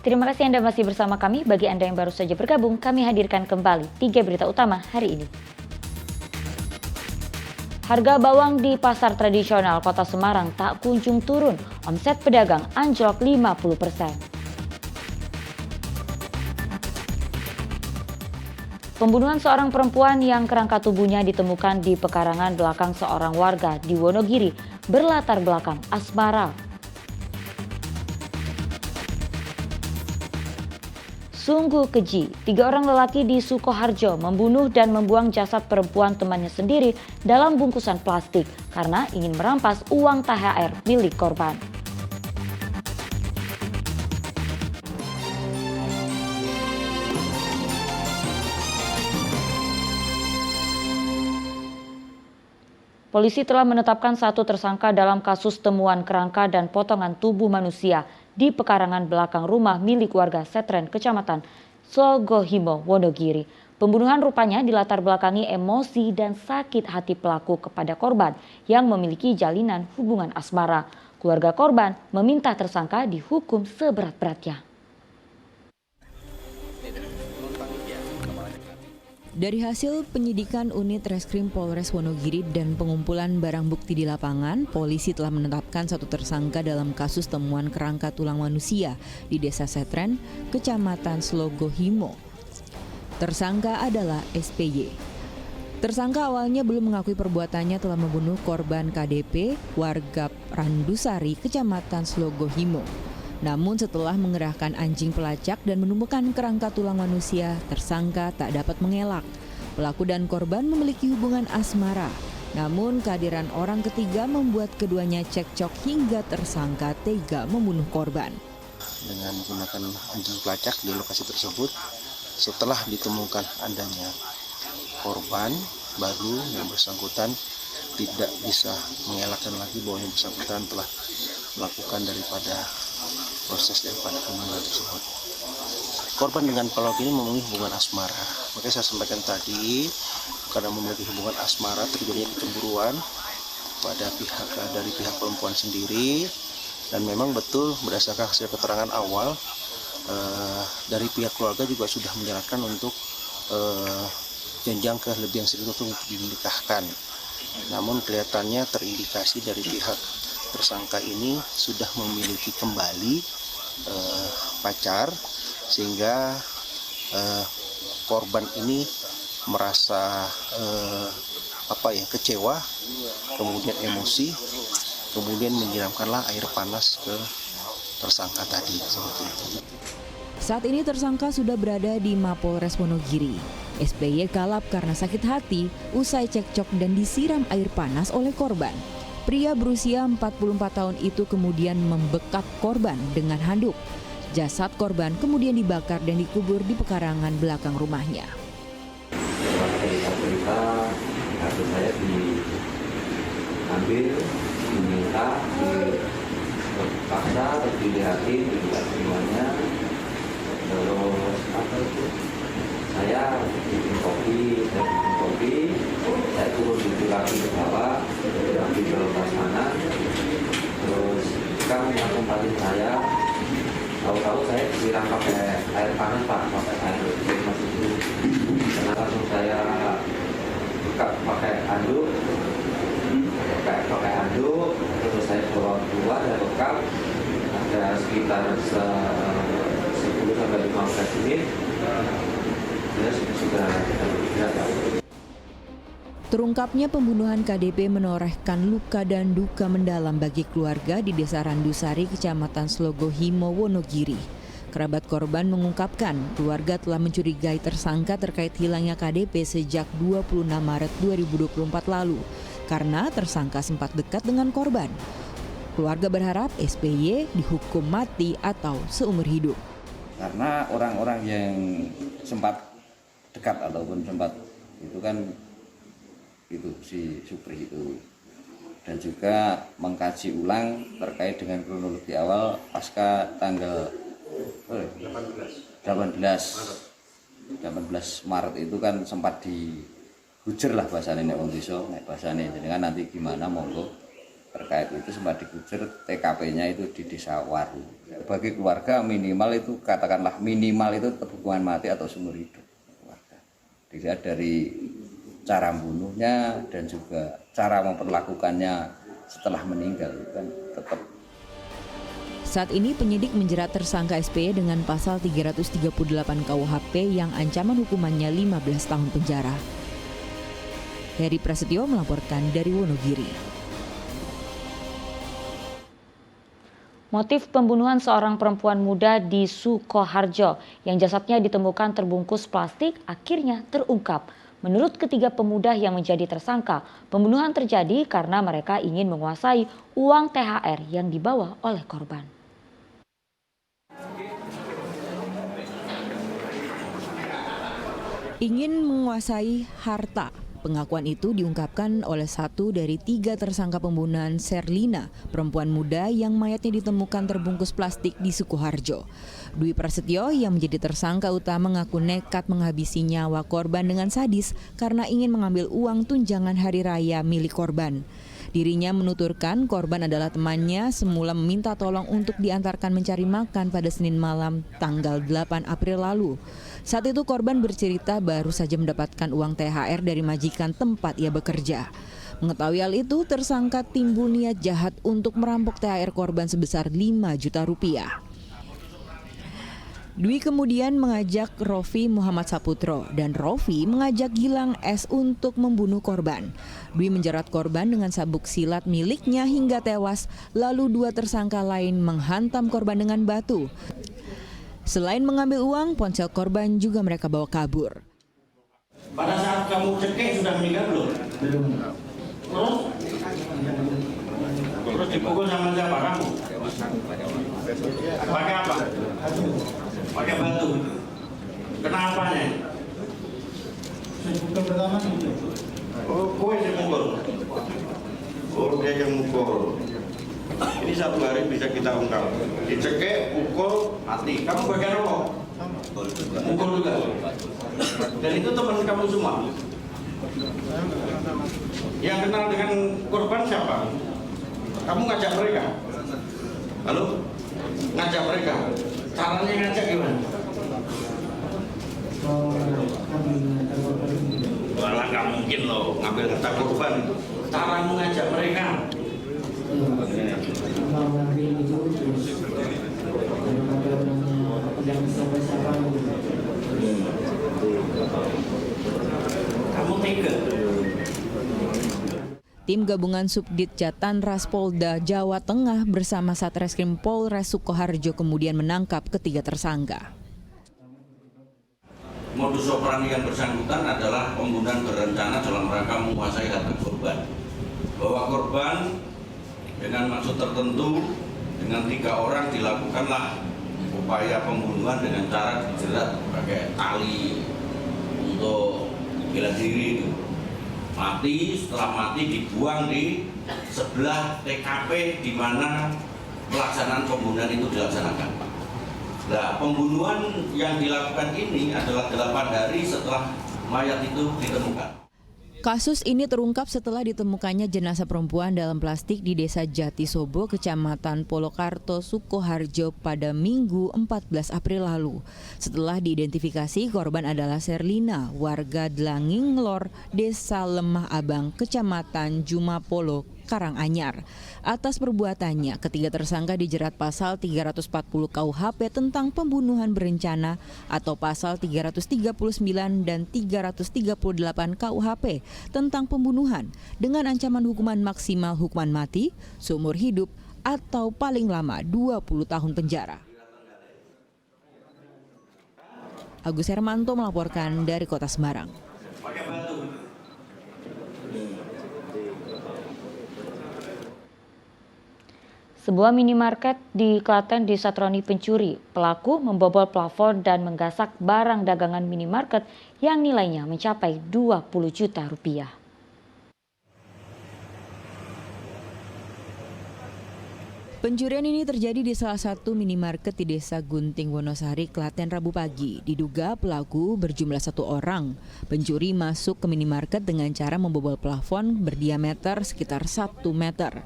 Terima kasih Anda masih bersama kami. Bagi Anda yang baru saja bergabung, kami hadirkan kembali 3 berita utama hari ini. Harga bawang di pasar tradisional Kota Semarang tak kunjung turun. Omset pedagang anjlok 50%. Pembunuhan seorang perempuan yang kerangka tubuhnya ditemukan di pekarangan belakang seorang warga di Wonogiri berlatar belakang asmara. Sungguh keji, 3 orang lelaki di Sukoharjo membunuh dan membuang jasad perempuan temannya sendiri dalam bungkusan plastik karena ingin merampas uang THR milik korban. Polisi telah menetapkan 1 tersangka dalam kasus temuan kerangka dan potongan tubuh manusia di pekarangan belakang rumah milik warga Setren, Kecamatan Slogohimo, Wonogiri. Pembunuhan rupanya dilatar belakangi emosi dan sakit hati pelaku kepada korban yang memiliki jalinan hubungan asmara. Keluarga korban meminta tersangka dihukum seberat-beratnya. Dari hasil penyidikan unit Reskrim Polres Wonogiri dan pengumpulan barang bukti di lapangan, polisi telah menetapkan 1 tersangka dalam kasus temuan kerangka tulang manusia di Desa Setren, Kecamatan Slogohimo. Tersangka adalah SPY. Tersangka awalnya belum mengakui perbuatannya telah membunuh korban KDP, warga Randusari, Kecamatan Slogohimo. Namun setelah mengerahkan anjing pelacak dan menemukan kerangka tulang manusia, tersangka tak dapat mengelak. Pelaku dan korban memiliki hubungan asmara. Namun kehadiran orang ketiga membuat keduanya cekcok hingga tersangka tega membunuh korban. Dengan menggunakan anjing pelacak di lokasi tersebut, setelah ditemukan adanya korban baru yang bersangkutan tidak bisa mengelakkan lagi bahwa yang bersangkutan telah melakukan daripada proses daripada pembunuhan tersebut. Korban dengan pelaku ini memiliki hubungan asmara. Makanya saya sampaikan tadi, karena memiliki hubungan asmara terjadinya kecemburuan dari pihak perempuan sendiri, dan memang betul berdasarkan hasil keterangan awal dari pihak keluarga juga sudah menyarankan untuk jenjang ke lebih yang serius untuk dinikahkan. Namun kelihatannya terindikasi dari pihak tersangka ini sudah memiliki kembali pacar, sehingga korban ini merasa kecewa, kemudian emosi, kemudian menyiramkanlah air panas ke tersangka tadi seperti itu. Saat ini tersangka sudah berada di Mapolres Wonogiri. SPY kalap karena sakit hati usai cekcok dan disiram air panas oleh korban. Pria berusia 44 tahun itu kemudian membekap korban dengan handuk. Jasad korban kemudian dibakar dan dikubur di pekarangan belakang rumahnya. Cerita kartu saya diambil, diminta, dipaksa, terus dilihatin, dilihat semuanya. Terus saya bikin kopi, saya turun lagi ke bawah, lagi ke atas sana. Terus kan tempatin saya, tahu-tahu saya disiram pakai air panas, Pak, pakai air panas itu. Karena langsung saya buka pakai handuk, terus saya bawa keluar dari bekal, ada sekitar 10-15 menit. Terungkapnya pembunuhan KDP menorehkan luka dan duka mendalam bagi keluarga di Desa Randusari, Kecamatan Slogohimo, Wonogiri. Kerabat korban mengungkapkan keluarga telah mencurigai tersangka terkait hilangnya KDP sejak 26 Maret 2024 lalu karena tersangka sempat dekat dengan korban. Keluarga berharap SPY dihukum mati atau seumur hidup. Karena orang-orang yang sempat dekat ataupun sempat itu kan itu si Supri itu, dan juga mengkaji ulang terkait dengan kronologi awal pasca tanggal 18 Maret itu kan sempat dihujur lah bahasanya nek wong desa, nek bahasane jenengan nanti gimana monggo terkait itu sempat digusur TKP-nya itu di Desa Waru. Bagi keluarga minimal itu katakanlah minimal itu hukuman mati atau seumur hidup keluarga. Dilihat dari cara membunuhnya dan juga cara memperlakukannya setelah meninggal itu kan tetap. Saat ini penyidik menjerat tersangka SPY dengan pasal 338 KUHP yang ancaman hukumannya 15 tahun penjara. Heri Prasetyo melaporkan dari Wonogiri. Motif pembunuhan seorang perempuan muda di Sukoharjo yang jasadnya ditemukan terbungkus plastik akhirnya terungkap. Menurut ketiga pemuda yang menjadi tersangka, pembunuhan terjadi karena mereka ingin menguasai uang THR yang dibawa oleh korban. Ingin menguasai harta. Pengakuan itu diungkapkan oleh satu dari tiga tersangka pembunuhan Sherlina, perempuan muda yang mayatnya ditemukan terbungkus plastik di Sukoharjo. Dwi Prasetyo yang menjadi tersangka utama mengaku nekat menghabisi nyawa korban dengan sadis karena ingin mengambil uang tunjangan hari raya milik korban. Dirinya menuturkan korban adalah temannya semula meminta tolong untuk diantarkan mencari makan pada Senin malam tanggal 8 April lalu. Saat itu korban bercerita baru saja mendapatkan uang THR dari majikan tempat ia bekerja. Mengetahui hal itu, tersangka timbul niat jahat untuk merampok THR korban sebesar 5 juta rupiah. Dwi kemudian mengajak Rofi Muhammad Saputro dan Rofi mengajak Gilang S untuk membunuh korban. Dwi menjerat korban dengan sabuk silat miliknya hingga tewas, lalu dua tersangka lain menghantam korban dengan batu. Selain mengambil uang, ponsel korban juga mereka bawa kabur. Pada saat kamu cekik sudah meninggal belum? Belum. Terus dipukul sama siapa kamu? Pakai apa? Pakai batu. Kenapanya? Pukul pertama itu. Oh, kowe yang mukul. Oh, dia yang mukul. Ini satu hari bisa kita ungkap. Dicekik, pukul, mati. Kamu bagian apa? Mukul juga. Dan itu teman kamu semua. Yang kenal dengan korban siapa? Kamu ngajak mereka? Halo? Ngajak mereka? Caranya ngajak gimana? Walah nggak mungkin loh ngambil harta korban. Cara mengajak mereka. Kamu tega. Tim gabungan Subdit Jatanras Polda Jawa Tengah bersama Satreskrim Polres Sukoharjo kemudian menangkap ketiga tersangka. Modus operandi yang bersangkutan adalah pembunuhan berencana dalam rangka menguasai harta korban. Bahwa korban dengan maksud tertentu dengan 3 orang dilakukanlah upaya pembunuhan dengan cara dijerat pakai tali untuk bela diri. Mati, setelah mati dibuang di sebelah TKP di mana pelaksanaan pembunuhan itu dilaksanakan. Nah, pembunuhan yang dilakukan ini adalah 8 hari setelah mayat itu ditemukan. Kasus ini terungkap setelah ditemukannya jenazah perempuan dalam plastik di Desa Jatisobo, Kecamatan Polokarto, Sukoharjo pada Minggu 14 April lalu. Setelah diidentifikasi, korban adalah Sherlina, warga Dlanging Lor, Desa Lemah Abang, Kecamatan Jumapolo, Karanganyar. Atas perbuatannya, ketiga tersangka dijerat pasal 340 KUHP tentang pembunuhan berencana atau pasal 339 dan 338 KUHP tentang pembunuhan dengan ancaman hukuman maksimal hukuman mati, seumur hidup, atau paling lama 20 tahun penjara. Agus Hermanto melaporkan dari Kota Semarang. Sebuah minimarket di Klaten disatroni pencuri. Pelaku membobol plafon dan menggasak barang dagangan minimarket yang nilainya mencapai 20 juta rupiah. Pencurian ini terjadi di salah satu minimarket di Desa Gunting Wonosari, Klaten Rabu pagi. Diduga pelaku berjumlah 1 orang. Pencuri masuk ke minimarket dengan cara membobol plafon berdiameter sekitar 1 meter.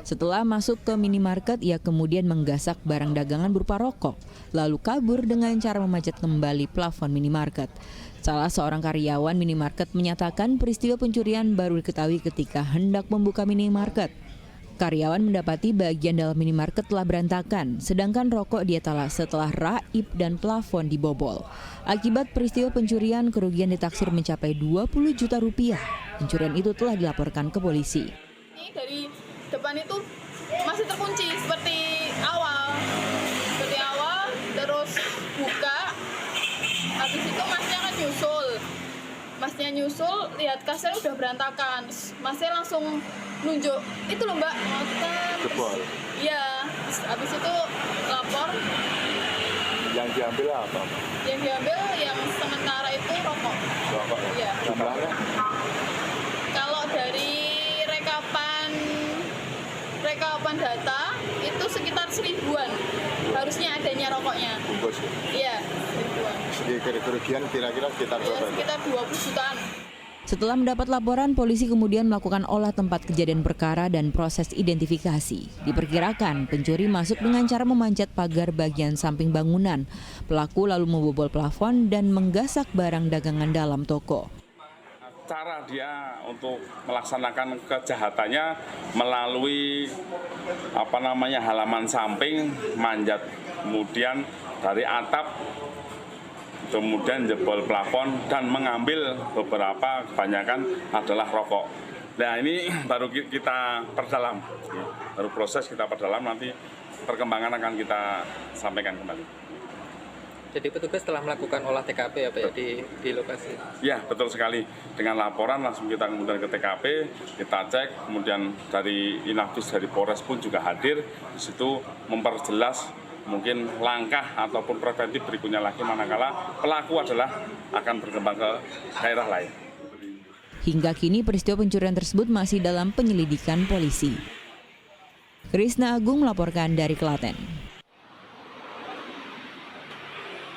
Setelah masuk ke minimarket, ia kemudian menggasak barang dagangan berupa rokok, lalu kabur dengan cara memanjat kembali plafon minimarket. Salah seorang karyawan minimarket menyatakan peristiwa pencurian baru diketahui ketika hendak membuka minimarket. Karyawan mendapati bagian dalam minimarket telah berantakan, sedangkan rokok dietalase telah raib dan plafon dibobol. Akibat peristiwa pencurian, kerugian ditaksir mencapai 20 juta rupiah. Pencurian itu telah dilaporkan ke polisi. Ini dari depan itu masih terkunci seperti awal, terus buka, habis itu masnya nyusul, lihat kasnya udah berantakan, masnya langsung nunjuk, itu loh mbak, jebol. Iya, habis itu lapor. Yang diambil apa? Yang diambil yang sementara itu rokok. Rokok. Iya. Jumlahnya? Kalau dari rekapan data itu sekitar 1000-an. Harusnya adanya rokoknya. Bungkus. Iya, 1000-an. Kerugian kira-kira sekitar Ya, berapa? sekitar 20 jutaan. Setelah mendapat laporan, polisi kemudian melakukan olah tempat kejadian perkara dan proses identifikasi. Diperkirakan pencuri masuk dengan cara memanjat pagar bagian samping bangunan. Pelaku lalu membobol plafon dan menggasak barang dagangan dalam toko. Cara dia untuk melaksanakan kejahatannya melalui halaman samping, manjat, kemudian dari atap, kemudian jebol plafon dan mengambil beberapa, kebanyakan adalah rokok. Nah ini baru kita perdalam, baru proses kita perdalam, nanti perkembangan akan kita sampaikan kembali. Jadi petugas telah melakukan olah TKP ya Pak ya di lokasi? Ya betul sekali, dengan laporan langsung kita kemudian ke TKP, kita cek, kemudian dari Inafis dari Polres pun juga hadir, di situ memperjelas mungkin langkah ataupun preventif berikutnya lagi manakala pelaku akan berkembang ke daerah lain. Hingga kini peristiwa pencurian tersebut masih dalam penyelidikan polisi. Krisna Agung melaporkan dari Klaten.